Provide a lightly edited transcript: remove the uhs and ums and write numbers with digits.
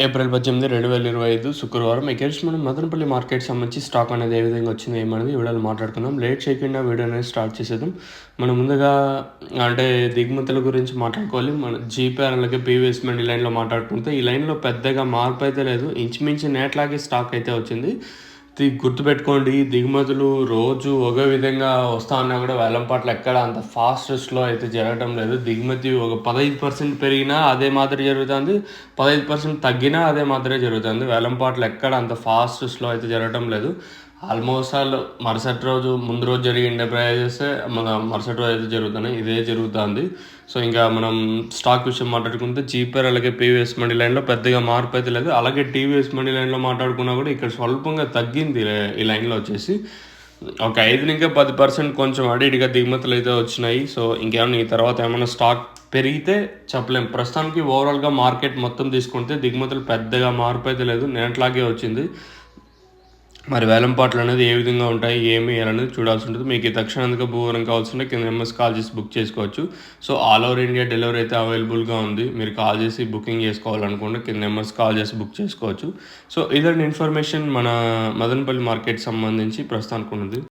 April 18, 2025 శుక్రవారం. మీకు తెలిసి మనం మదనపల్లి మార్కెట్ సంబంధించి స్టాక్ అనేది ఏ విధంగా వచ్చింది ఏమనేది ఈ వీడియోలో మాట్లాడుకుందాం. లేట్ చేయకుండా వీడియో అనేది స్టార్ట్ చేసేద్దాం. మనం ముందుగా అంటే దిగుమతుల గురించి మాట్లాడుకోవాలి. మన జీపీఆర్ అలాగే పీవీఎస్ఎంఎల్ ఈ లైన్లో మాట్లాడుకుంటే ఈ లైన్లో పెద్దగా మార్పు అయితే లేదు. ఇంచుమించు నేట్లాగే స్టాక్ అయితే వచ్చింది. గుర్తుపెట్టుకోండి, దిగుమతులు రోజు ఒకే విధంగా వస్తా ఉన్నా కూడా వేలంపాట్లు ఎక్కడ అంత ఫాస్టెస్ట్లో అయితే జరగడం లేదు. దిగుమతి ఒక 15% పెరిగినా అదే మాదిరి జరుగుతుంది, 15% తగ్గినా అదే మాదిరే జరుగుతుంది. వేలంపాట్లు ఎక్కడ అంత ఫాస్టెస్ట్లో అయితే జరగడం లేదు. ఆల్మోస్ట్ ఆల్ మరుసటి రోజు ముందు రోజు జరిగే ప్రైజెస్ మన మరుసటి రోజు అయితే జరుగుతున్నాయి. ఇదే జరుగుతుంది. సో ఇంకా మనం స్టాక్ విషయం మాట్లాడుకుంటే జీపీఆర్ అలాగే పీవీఎస్ మనీ లైన్లో పెద్దగా మార్పు అయితే లేదు. అలాగే టీవీఎస్ మనీ లైన్లో మాట్లాడుకున్నా కూడా ఇక్కడ స్వల్పంగా తగ్గింది ఈ లైన్లో వచ్చేసి. ఒక 5-10% కొంచెం అడిగా దిగుమతులు అయితే వచ్చినాయి. సో ఇంకేమన్నా ఈ తర్వాత ఏమైనా స్టాక్ పెరిగితే చెప్పలేం. ప్రస్తుతానికి ఓవరాల్గా మార్కెట్ మొత్తం తీసుకుంటే దిగుమతులు పెద్దగా మార్పు అయితే లేదు, నేట్లాగే వచ్చింది. మరి వేలంపాట్లు అనేది ఏ విధంగా ఉంటాయి ఏమి అనేది చూడాల్సి ఉంటుంది. మీకు ఈ తక్షణంగా భూవరం కావాల్సింటే కింద నెంబర్స్ కాల్ చేసి బుక్ చేసుకోవచ్చు. So all over India delivery అయితే అవైలబుల్గా ఉంది. మీరు కాల్ చేసి బుకింగ్ చేసుకోవాలనుకుంటే కింద నెంబర్స్ కాల్ చేసి బుక్ చేసుకోవచ్చు. సో ఇలాంటి ఇన్ఫర్మేషన్ మన మదనపల్లి మార్కెట్ సంబంధించి ప్రస్తుతానికి ఉన్నది.